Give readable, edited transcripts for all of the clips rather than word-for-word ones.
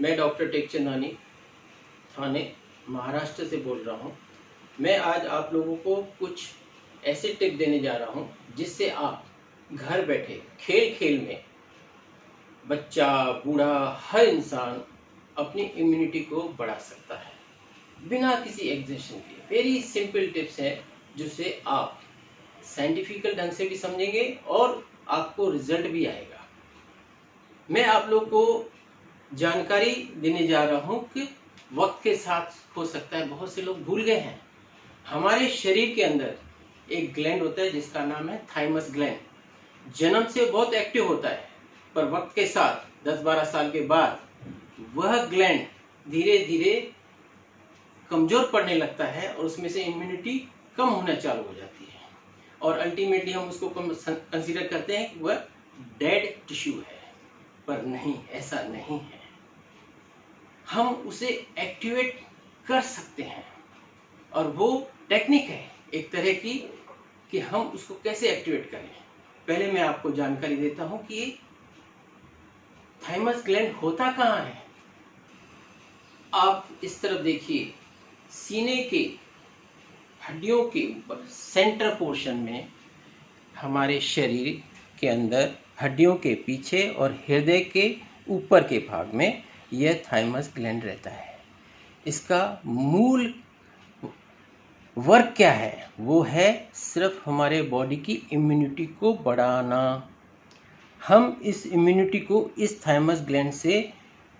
मैं डॉक्टर टेकचंदानी थाने महाराष्ट्र से बोल रहा हूँ। मैं आज आप लोगों को कुछ ऐसे टिप देने जा रहा हूँ जिससे आप घर बैठे खेल खेल में बच्चा बूढ़ा हर इंसान अपनी इम्यूनिटी को बढ़ा सकता है बिना किसी एग्जर्शन के। वेरी सिंपल टिप्स है जिससे आप साइंटिफिकल ढंग से भी समझेंगे और आपको रिजल्ट भी आएगा। मैं आप लोग को जानकारी देने जा रहा हूँ कि वक्त के साथ हो सकता है बहुत से लोग भूल गए हैं। हमारे शरीर के अंदर एक ग्लैंड होता है जिसका नाम है थाइमस ग्लैंड। जन्म से बहुत एक्टिव होता है पर वक्त के साथ 10-12 साल के बाद वह ग्लैंड धीरे धीरे कमजोर पड़ने लगता है और उसमें से इम्यूनिटी कम होना चालू हो जाती है और अल्टीमेटली हम उसको कंसीडर करते हैं कि वह डेड टिश्यू है। पर नहीं, ऐसा नहीं है। हम उसे एक्टिवेट कर सकते हैं और वो टेक्निक है एक तरह की कि हम उसको कैसे एक्टिवेट करें। पहले मैं आपको जानकारी देता हूं कि थाइमस ग्लैंड होता कहाँ है। आप इस तरफ देखिए, सीने के हड्डियों के ऊपर सेंटर पोर्शन में हमारे शरीर के अंदर हड्डियों के पीछे और हृदय के ऊपर के भाग में यह थाइमस ग्लैंड रहता है। इसका मूल वर्क क्या है? वो है सिर्फ हमारे बॉडी की इम्यूनिटी को बढ़ाना। हम इस इम्यूनिटी को इस थाइमस ग्लैंड से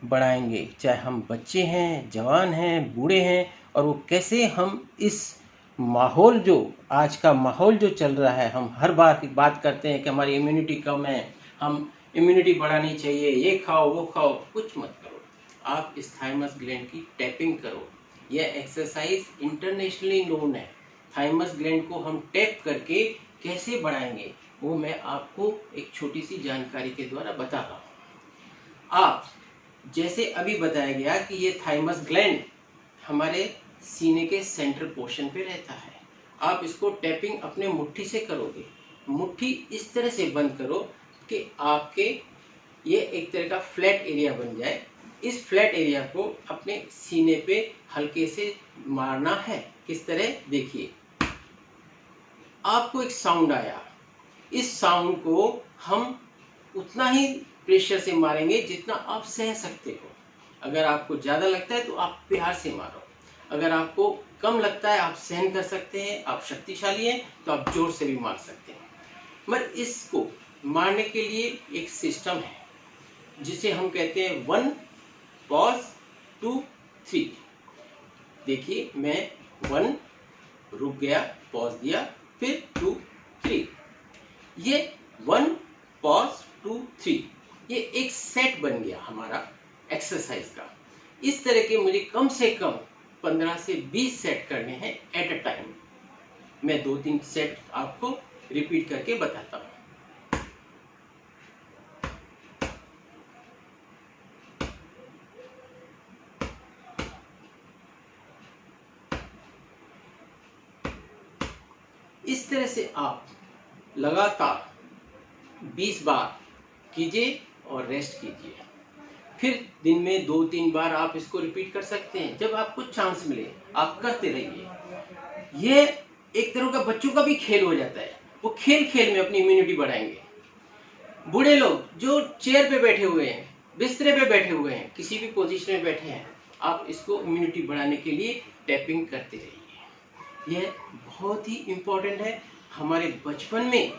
बढ़ाएंगे, चाहे हम बच्चे हैं, जवान हैं, बूढ़े हैं। और वो कैसे? हम इस माहौल जो आज का माहौल जो चल रहा है, हम हर बार की बात करते हैं कि हमारी इम्यूनिटी कम है, हम इम्यूनिटी बढ़ानी चाहिए, ये खाओ वो खाओ। कुछ मत करो, आप इस थाइमस ग्लैंड की टैपिंग करो। यह एक्सरसाइज इंटरनेशनली नोन है। थाइमस ग्लैंड को हम टैप करके कैसे बढ़ाएंगे वो मैं आपको एक छोटी सी जानकारी के द्वारा बता रहा हूँ। आप जैसे अभी बताया गया कि ये थाइमस ग्लैंड हमारे सीने के सेंट्रल पोर्शन पे रहता है। आप इसको टैपिंग अपने मुट्ठी से करोगे। मुट्ठी इस तरह से बंद करो कि आपके ये एक तरह का फ्लैट एरिया बन जाए। इस फ्लैट एरिया को अपने सीने पे हल्के से मारना है। किस तरह? देखिए, आपको एक साउंड आया। इस साउंड को हम उतना ही प्रेशर से मारेंगे जितना आप सह सकते हो। अगर आपको ज़्यादा लगता है तो आप प्यार से मारो, अगर आपको कम लगता है आप सहन कर सकते हैं, आप शक्तिशाली हैं तो आप जोर से भी मार सकते हैं। मगर इसको मारने के लिए एक सिस्टम है जिसे हम कहते हैं 1 पॉज 2 3। देखिए, मैं 1 रुक गया, पॉज दिया, फिर 2 3। ये 1 पॉज 2 3 ये एक सेट बन गया हमारा एक्सरसाइज का। इस तरह के मुझे कम से कम 15 से 20 सेट करने हैं एट अ टाइम। मैं 2-3 सेट आपको रिपीट करके बताता हूँ। इस तरह से आप लगातार 20 बार कीजिए और रेस्ट कीजिए। फिर दिन में 2-3 बार आप इसको रिपीट कर सकते हैं। जब आपको चांस मिले आप करते रहिए। ये एक तरह का बच्चों का भी खेल हो जाता है। वो खेल खेल में अपनी इम्यूनिटी बढ़ाएंगे। बूढ़े लोग जो चेयर पे बैठे हुए हैं, बिस्तरे पे बैठे हुए हैं, किसी भी पोजीशन में बैठे हैं, आप इसको इम्यूनिटी बढ़ाने के लिए टैपिंग करते रहिए। यह बहुत ही इम्पोर्टेंट है। हमारे बचपन में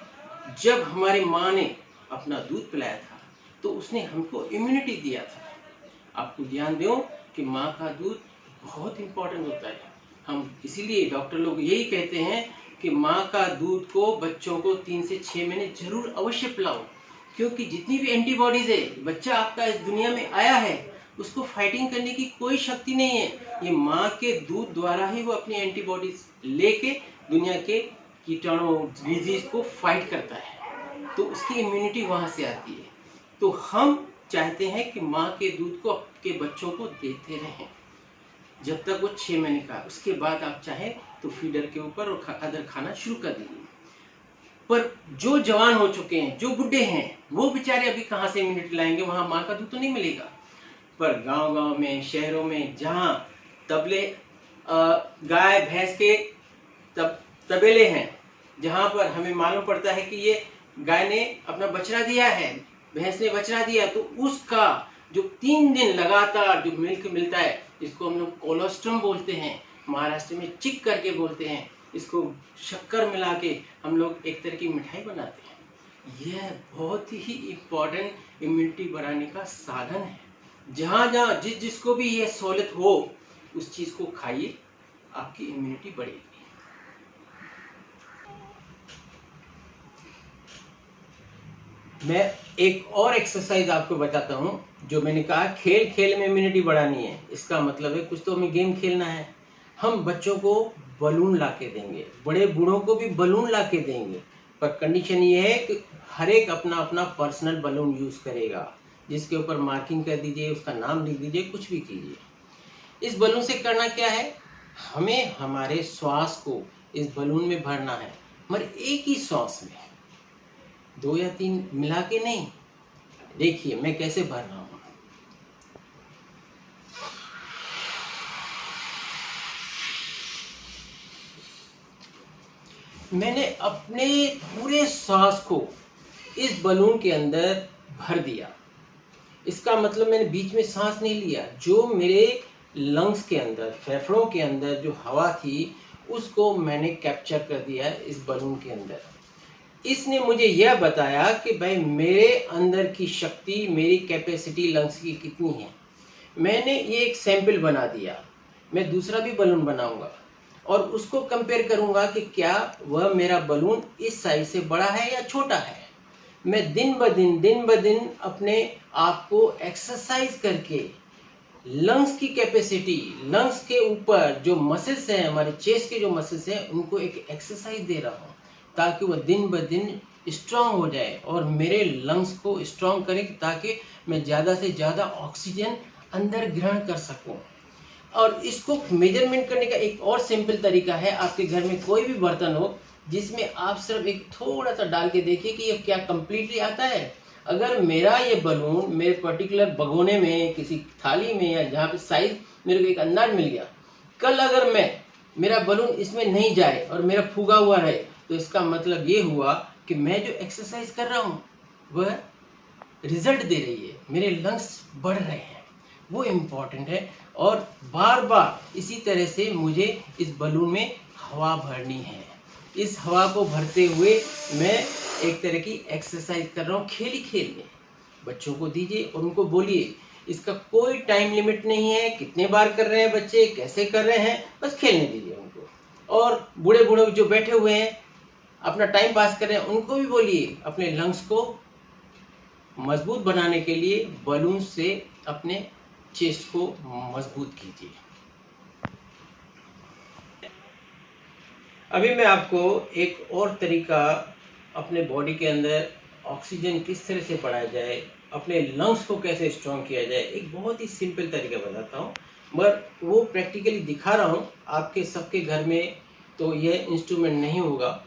जब हमारी माँ ने अपना दूध पिलाया था तो उसने हमको इम्यूनिटी दिया था। आपको ध्यान दो कि माँ का दूध बहुत इम्पोर्टेंट होता है। हम इसीलिए डॉक्टर लोग यही कहते हैं कि माँ का दूध को बच्चों को 3 से 6 महीने जरूर अवश्य पिलाओ, क्योंकि जितनी भी एंटीबॉडीज है, बच्चा आपका इस दुनिया में आया है, उसको फाइटिंग करने की कोई शक्ति नहीं है। ये माँ के दूध द्वारा ही वो अपनी एंटीबॉडीज लेके दुनिया के कीटाणु डिजीज को फाइट करता है, तो उसकी इम्यूनिटी वहाँ से आती है। तो हम चाहते हैं कि माँ के दूध को आपके बच्चों को देते रहें जब तक वो 6 महीने का। उसके बाद आप चाहें तो फीडर के ऊपर और अदर खाना शुरू कर दीजिए। पर जो जवान हो चुके हैं, जो बुढ़े हैं, वो बेचारे अभी कहाँ से इम्यूनिटी लाएंगे? वहाँ माँ का दूध तो नहीं मिलेगा। पर गांव-गांव में, शहरों में जहां तबले गाय भैंस के तबेले हैं, जहां पर हमें मालूम पड़ता है कि ये गाय ने अपना बछड़ा दिया है, भैंस ने बछड़ा दिया, तो उसका जो 3 दिन लगातार जो मिल्क मिलता है, इसको हम लोग कोलोस्ट्रम बोलते हैं, महाराष्ट्र में चिक करके बोलते हैं। इसको शक्कर मिला के हम लोग एक तरह की मिठाई बनाते हैं। यह बहुत ही इम्पोर्टेंट इम्यूनिटी बढ़ाने का साधन है। जहाँ जहाँ जिसको भी यह सहूलत हो, उस चीज़ को खाइए, आपकी इम्यूनिटी बढ़ेगी। मैं एक और एक्सरसाइज आपको बताता हूँ, जो मैंने कहा खेल खेल में इम्यूनिटी बढ़ानी है। इसका मतलब है कुछ तो हमें गेम खेलना है। हम बच्चों को बलून ला के देंगे, बड़े बूढ़ों को भी बलून ला के देंगे, पर कंडीशन ये है कि हर एक अपना अपना पर्सनल बलून यूज़ करेगा, जिसके ऊपर मार्किंग कर दीजिए, उसका नाम लिख दीजिए, कुछ भी कीजिए। इस बलून से करना क्या है, हमें हमारे श्वास को इस बलून में भरना है, मगर एक ही श्वास में, 2 या 3 मिला के नहीं। देखिए मैं कैसे भर रहा हूँ। मैंने अपने पूरे सांस को इस बलून के अंदर भर दिया। इसका मतलब मैंने बीच में सांस नहीं लिया। जो मेरे लंग्स के अंदर, फेफड़ों के अंदर जो हवा थी, उसको मैंने कैप्चर कर दिया इस बलून के अंदर। इसने मुझे यह बताया कि भाई मेरे अंदर की शक्ति, मेरी कैपेसिटी लंग्स की कितनी है। मैंने ये एक सैंपल बना दिया। मैं दूसरा भी बलून बनाऊंगा और उसको कंपेयर करूंगा कि क्या वह मेरा बलून इस साइज से बड़ा है या छोटा है। मैं दिन ब दिन अपने आप को एक्सरसाइज करके लंग्स की कैपेसिटी, लंग्स के ऊपर जो मसल्स हैं, हमारे चेस्ट के जो मसल्स हैं, उनको एक एक्सरसाइज दे रहा हूँ, ताकि वह दिन ब दिन स्ट्रांग हो जाए और मेरे लंग्स को स्ट्रांग करे, ताकि मैं ज़्यादा से ज़्यादा ऑक्सीजन अंदर ग्रहण कर सकूं। और इसको मेजरमेंट करने का एक और सिंपल तरीका है। आपके घर में कोई भी बर्तन हो, जिसमें आप सिर्फ एक थोड़ा सा डाल के देखिए कि ये क्या कंप्लीटली आता है। अगर मेरा ये बलून मेरे पर्टिकुलर भगोने में, किसी थाली में, या जहाँ पे साइज मेरे को एक अंदाज मिल गया, कल अगर मेरा बलून इसमें नहीं जाए और मेरा फूगा हुआ रहे, तो इसका मतलब ये हुआ कि मैं जो एक्सरसाइज कर रहा हूँ वह रिजल्ट दे रही है, मेरे लंग्स बढ़ रहे हैं, वो इम्पोर्टेंट है। और बार बार इसी तरह से मुझे इस बलून में हवा भरनी है। इस हवा को भरते हुए मैं एक तरह की एक्सरसाइज कर रहा हूँ खेल ही खेल में। बच्चों को दीजिए और उनको बोलिए, इसका कोई टाइम लिमिट नहीं है, कितने बार कर रहे हैं बच्चे, कैसे कर रहे हैं, बस खेलने दीजिए उनको। और बूढ़े बूढ़े जो बैठे हुए हैं अपना टाइम पास कर रहे हैं, उनको भी बोलिए अपने लंग्स को मजबूत बनाने के लिए बलून से अपने चेस्ट को मजबूत कीजिए। अभी मैं आपको एक और तरीका अपने बॉडी के अंदर ऑक्सीजन किस तरह से बढ़ाया जाए, अपने लंग्स को कैसे स्ट्रॉन्ग किया जाए, एक बहुत ही सिंपल तरीका बताता हूँ, मगर वो प्रैक्टिकली दिखा रहा हूँ। आपके सबके घर में तो यह इंस्ट्रूमेंट नहीं होगा।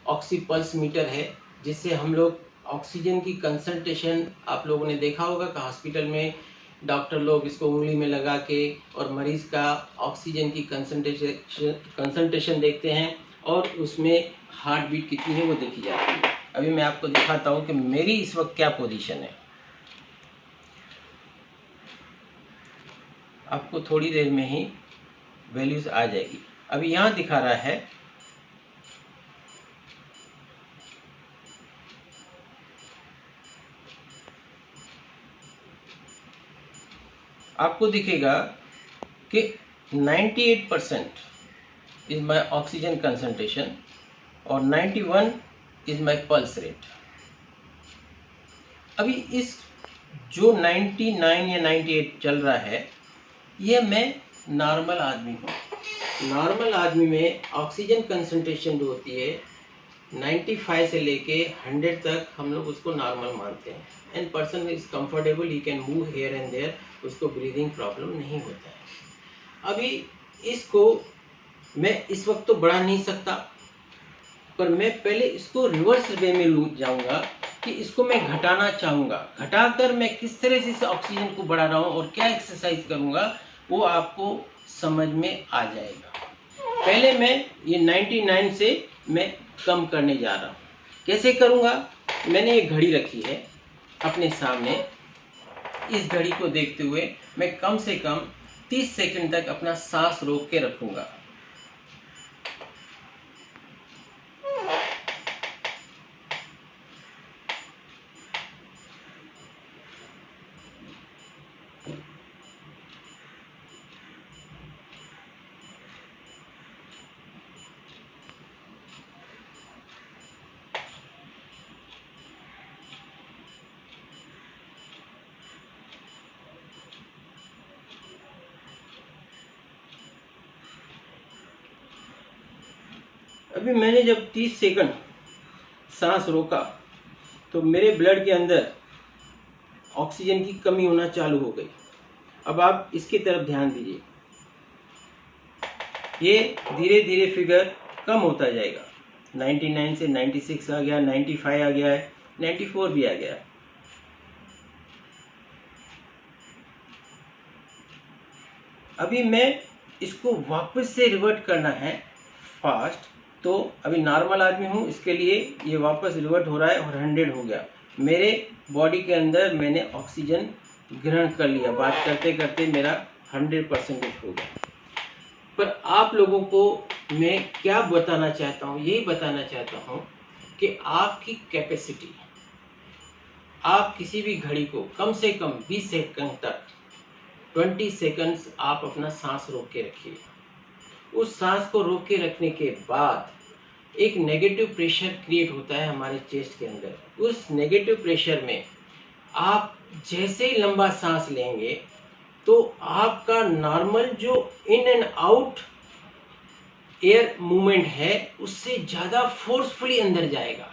ऑक्सी पल्स मीटर है, जिससे हम लोग ऑक्सीजन की कंसंट्रेशन, आप लोगों ने देखा होगा कि हॉस्पिटल में डॉक्टर लोग इसको उंगली में लगा के और मरीज का ऑक्सीजन की कंसंट्रेशन देखते हैं और उसमें हार्ट बीट कितनी है वो देखी जाती है। अभी मैं आपको दिखाता हूँ कि मेरी इस वक्त क्या पोजीशन है। आपको थोड़ी देर में ही वैल्यूज आ जाएगी। अभी यहाँ दिखा रहा है आपको दिखेगा कि 98% इज माय ऑक्सीजन कंसंट्रेशन और 91 इज माय पल्स रेट। अभी इस जो 99 या 98 चल रहा है, ये मैं नॉर्मल आदमी हूँ। नॉर्मल आदमी में ऑक्सीजन कंसंट्रेशन जो होती है 95 से लेके 100 तक हम लोग उसको नॉर्मल मानते हैं। And person is comfortable, he can move here and there, उसको ब्रीदिंग प्रॉब्लम नहीं होता है। अभी इसको मैं इस वक्त तो बढ़ा नहीं सकता, पर मैं पहले इसको रिवर्स वे में जाऊंगा कि इसको मैं घटाना चाहूँगा, घटाकर मैं किस तरह से इस ऑक्सीजन को बढ़ा रहा हूँ और क्या एक्सरसाइज करूँगा वो आपको समझ में आ जाएगा। पहले मैं ये 99 से मैं कम करने जा रहा हूँ। कैसे करूँगा? मैंने ये घड़ी रखी है अपने सामने। इस घड़ी को देखते हुए मैं कम से कम 30 सेकंड तक अपना सांस रोक के रखूँगा। अभी मैंने जब 30 सेकंड सांस रोका तो मेरे ब्लड के अंदर ऑक्सीजन की कमी होना चालू हो गई। अब आप इसकी तरफ ध्यान दीजिए, ये धीरे धीरे फिगर कम होता जाएगा। 99 से 96 आ गया, 95 आ गया है, 94 भी आ गया है। अभी मैं इसको वापस से रिवर्ट करना है फास्ट। तो अभी नॉर्मल आदमी हूँ, इसके लिए ये वापस रिवर्ट हो रहा है और 100 हो गया। मेरे बॉडी के अंदर मैंने ऑक्सीजन ग्रहण कर लिया, बात करते करते मेरा 100% हो गया। पर आप लोगों को मैं क्या बताना चाहता हूँ, यही बताना चाहता हूँ कि आपकी कैपेसिटी, आप किसी भी घड़ी को कम से कम 20 सेकंड तक 20 सेकंड्स आप अपना सांस रोक के रखिए। उस सांस को रोक के रखने के बाद एक नेगेटिव प्रेशर क्रिएट होता है हमारे चेस्ट के अंदर। उस नेगेटिव प्रेशर में आप जैसे ही लंबा सांस लेंगे तो आपका नॉर्मल जो in and out air movement है उससे ज़्यादा फोर्सफुली अंदर जाएगा,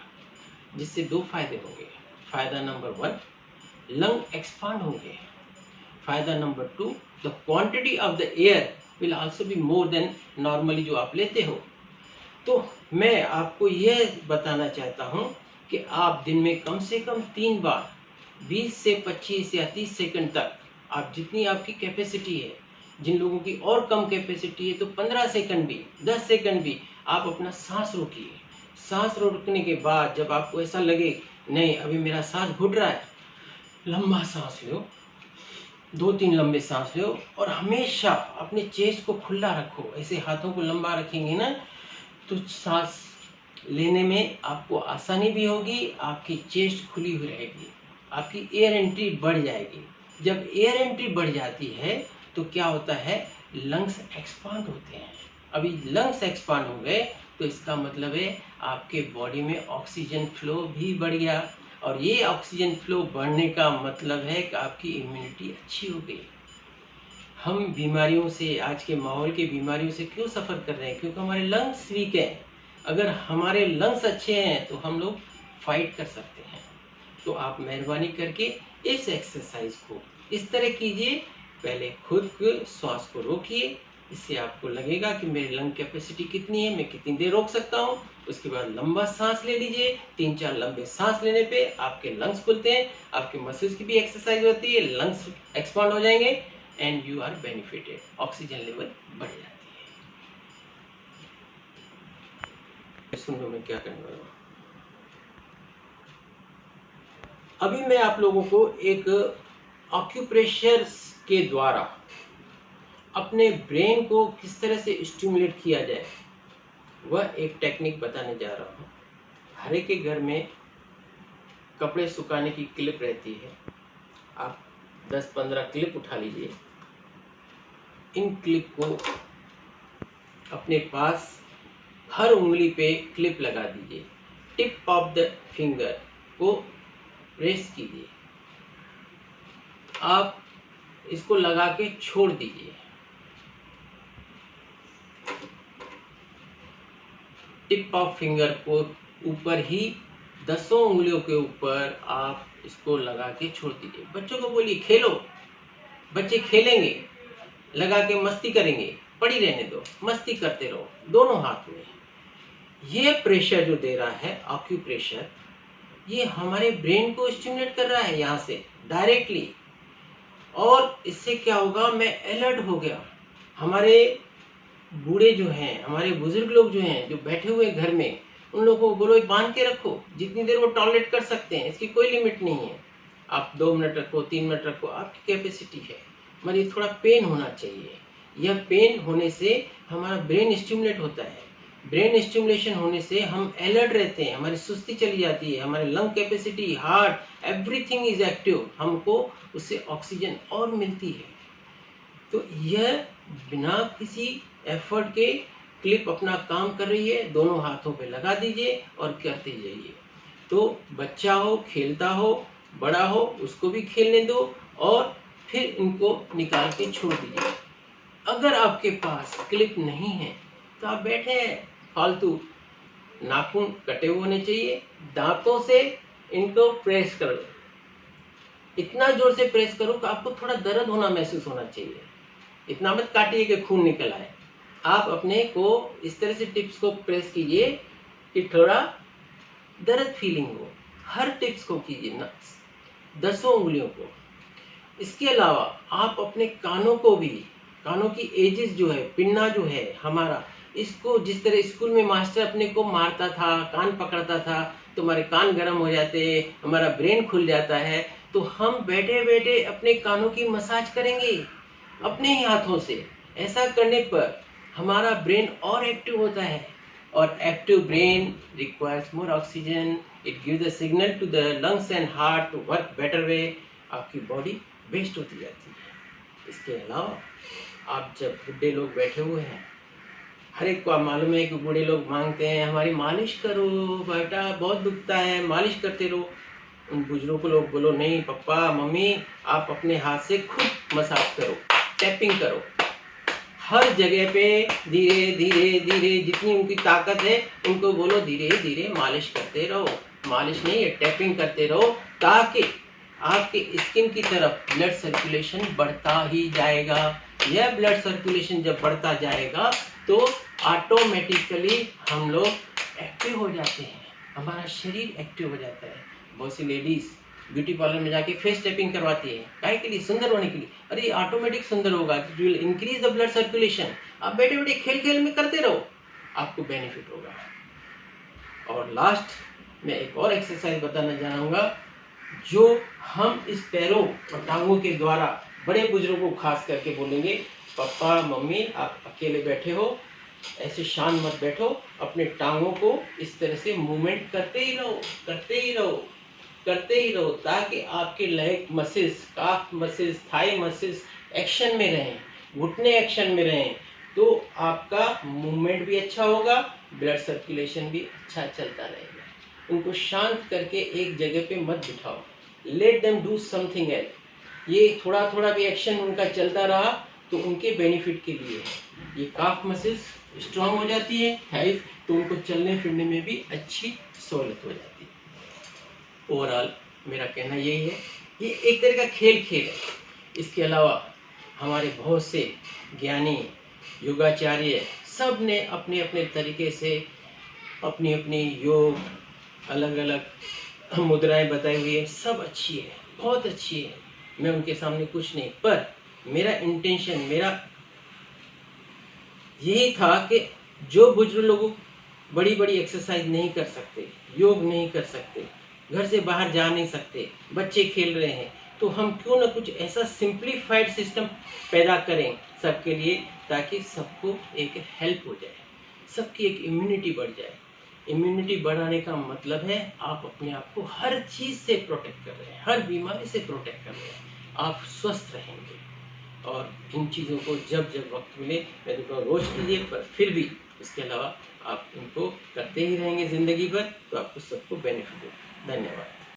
जिससे दो फायदे होंगे। फायदा नंबर 1, लंग एक्सपांड होंगे। फायदा number 2, the quantity of the air will also be more than normally जो आप लेते हो। तो मैं आपको यह बताना चाहता हूं कि आप दिन में कम से कम 3 बार 20 से 25 या 30 सेकंड तक, आप जितनी आपकी कैपेसिटी है, जिन लोगों की और कम कैपेसिटी है तो 15 सेकंड भी, 10 सेकंड भी आप अपना सांस रोकिए। सांस रोकने के बाद जब आपको ऐसा लगे नहीं अभी मेरा सांस घुट रहा है, लंबा सांस लो, 2-3 लंबे सांस लो और हमेशा अपने चेस्ट को खुला रखो। ऐसे हाथों को लंबा रखेंगे ना तो सांस लेने में आपको आसानी भी होगी, आपकी चेस्ट खुली हुई रहेगी, आपकी एयर एंट्री बढ़ जाएगी। जब एयर एंट्री बढ़ जाती है तो क्या होता है, लंग्स एक्सपांड होते हैं। अभी लंग्स एक्सपांड हो गए तो इसका मतलब है आपके बॉडी में ऑक्सीजन फ्लो भी बढ़ गया, और ये ऑक्सीजन फ्लो बढ़ने का मतलब है कि आपकी इम्यूनिटी अच्छी हो गई। हम बीमारियों से, आज के माहौल की बीमारियों से क्यों सफ़र कर रहे हैं? क्योंकि हमारे लंग्स वीक हैं। अगर हमारे लंग्स अच्छे हैं तो हम लोग फाइट कर सकते हैं। तो आप मेहरबानी करके इस एक्सरसाइज को इस तरह कीजिए, पहले खुद के श्वास को रोकिए, इससे आपको लगेगा कि मेरी लंग कैपेसिटी कितनी है, मैं कितनी देर रोक सकता हूँ। उसके बाद लंबा सांस ले लीजिए, 3-4 लंबे सांस लेने पे आपके लंग्स खुलते हैं, आपके मसल्स की भी एक्सरसाइज होती है, लंग्स एक्सपांड हो जाएंगे and you are benefited, oxygen level बढ़ जाती है। सुन लो मैं क्या करने वाला हूँ। अभी मैं आप लोगों को एक ऑक्यूप्रेशर के द्वारा अपने ब्रेन को किस तरह से स्टिमुलेट किया जाए वह एक टेक्निक बताने जा रहा हूँ। हर एक के घर में कपड़े सुखाने की क्लिप रहती है, आप 10-15 क्लिप उठा लीजिए। इन क्लिप को अपने पास हर उंगली पे क्लिप लगा दीजिए, टिप ऑफ द फिंगर को प्रेस कीजिए, आप इसको लगा के छोड़ दीजिए। टिप ऑफ फिंगर को ऊपर ही 10 उंगलियों के ऊपर आप इसको लगा के छोड़ दीजिए। बच्चों को बोलिए खेलो, बच्चे खेलेंगे, लगा के मस्ती करेंगे, पड़ी रहने दो, मस्ती करते रहो दोनों हाथ में। ये प्रेशर जो दे रहा है ऑक्यूप्रेशर, ये हमारे ब्रेन को स्टिमुलेट कर रहा है यहाँ से डायरेक्टली, और इससे क्या होगा, मैं अलर्ट हो गया। हमारे बूढ़े जो हैं, हमारे बुजुर्ग लोग जो हैं, जो बैठे हुए घर में, उन लोगों को बोलो बांध के रखो, जितनी देर वो टॉलरेट कर सकते हैं, इसकी कोई लिमिट नहीं है। आप 2 मिनट रखो, 3 मिनट रखो, आपकी कैपेसिटी है, मगर ये थोड़ा पेन होना चाहिए। यह पेन होने से हमारा ब्रेन स्टिमुलेट होता है, ब्रेन स्टिमुलेशन होने से हम अलर्ट रहते हैं, हमारी सुस्ती चली जाती है, हमारे lung capacity, heart, everything is active, हमको उससे ऑक्सीजन और मिलती है। तो यह बिना किसी एफर्ट के क्लिप अपना काम कर रही है, दोनों हाथों पे लगा दीजिए और करते जाइए। तो बच्चा हो, खेलता हो, बड़ा हो, उसको भी खेलने दो और फिर इनको निकाल के छोड़ दीजिए। अगर आपके पास क्लिप नहीं है तो आप बैठे हैं फालतू, नाखून कटे हुए होने चाहिए, दांतों से इनको प्रेस करो, इतना जोर से प्रेस करो कि आपको थोड़ा दर्द होना महसूस होना चाहिए। इतना मत काटिए कि खून निकल आए। आप अपने को इस तरह से टिप्स को प्रेस कीजिए कि थोड़ा दर्द फीलिंग हो। हर टिप्स को कीजिए ना, 10 उंगलियों को। इसके अलावा आप अपने कानों को भी, कानों की एजेस जो है, पिन्ना जो है हमारा, इसको जिस तरह स्कूल में मास्टर अपने को मारता था, कान पकड़ता था तो हमारे कान गर्म हो जाते, हमारा ब्रेन खुल जाता है, तो हम बैठे बैठे अपने कानों की मसाज करेंगे अपने ही हाथों से। ऐसा करने पर हमारा ब्रेन और एक्टिव होता है, और active brain requires more oxygen, it gives the signal to the lungs and heart to work better way. आपकी बॉडी बेस्ट होती जाती है। इसके अलावा आप जब बुढ़े लोग बैठे हुए हैं, हर एक को आप मालूम है कि बूढ़े लोग मांगते हैं हमारी मालिश करो बेटा, बहुत दुखता है, मालिश करते रहो। उन बुजुर्गों को लोग बोलो नहीं पापा मम्मी, आप अपने हाथ से खुद मसाज करो, टैपिंग करो, हर जगह पे धीरे धीरे धीरे, जितनी उनकी ताकत है उनको बोलो धीरे धीरे मालिश करते रहो। मालिश नहीं, ये टैपिंग करते रहो, ताकि आपके स्किन की तरफ ब्लड सर्कुलेशन बढ़ता ही जाएगा। यह ब्लड सर्कुलेशन जब बढ़ता जाएगा तो ऑटोमेटिकली हम लोग एक्टिव हो जाते हैं, हमारा शरीर एक्टिव हो जाता है। बहुत सी लेडीज ब्यूटी पार्लर में जाके फेस टैपिंग करवाती है, काहे के लिए? सुंदर होने के लिए। अरे ये ऑटोमेटिक सुंदर होगा, it will increase the blood circulation. आप बैठे बैठे खेल खेल में करते रहो, आपको बेनिफिट होगा। और लास्ट में एक और एक्सरसाइज बताना चाहूँगा, जो हम इस पैरों और टांगों के द्वारा बड़े बुजुर्गों को खास करके बोलेंगे, पापा मम्मी आप अकेले बैठे हो, ऐसे शांत मत बैठो, अपने टांगों को इस तरह से मूवमेंट करते ही रहो, करते ही रहो, करते ही रहो, ताकि आपके लेग मसल्स, काफ मसल्स, थाई मसल्स एक्शन में रहें, घुटने एक्शन में रहें, तो आपका मूवमेंट भी अच्छा होगा, ब्लड सर्कुलेशन भी अच्छा चलता रहेगा। उनको शांत करके एक जगह पे मत बिठाओ, let them do something else. ये थोड़ा थोड़ा भी एक्शन उनका चलता रहा तो उनके बेनिफिट के लिए है। ये काफ मसल्स स्ट्रांग हो जाती है, थाइस, तो उनको चलने फिरने में भी अच्छी सहूलत हो जाती है। ओवरऑल मेरा कहना यही है, ये एक तरह का खेल है। इसके अलावा हमारे बहुत से ज्ञानी, योगाचार्य, सब ने अपने अपने तरीके से अपनी अपनी योग, अलग अलग मुद्राएं बताई हुई है, सब अच्छी है, बहुत अच्छी है, मैं उनके सामने कुछ नहीं। पर मेरा इंटेंशन, मेरा यही था कि जो बुजुर्ग लोग बड़ी बड़ी एक्सरसाइज नहीं कर सकते, योग नहीं कर सकते, घर से बाहर जा नहीं सकते, बच्चे खेल रहे हैं, तो हम क्यों ना कुछ ऐसा सिंप्लीफाइड सिस्टम पैदा करें सबके लिए, ताकि सबको एक हेल्प हो जाए, सबकी एक इम्यूनिटी बढ़ जाए। इम्यूनिटी बढ़ाने का मतलब है आप अपने आप को हर चीज़ से प्रोटेक्ट कर रहे हैं, हर बीमारी से प्रोटेक्ट कर रहे हैं, आप स्वस्थ रहेंगे। और इन चीज़ों को जब जब वक्त मिले मैं तो रोज़ कीजिए, पर फिर भी इसके अलावा आप इनको करते ही रहेंगे ज़िंदगी भर, तो आपको सबको बेनिफिट होगा। धन्यवाद।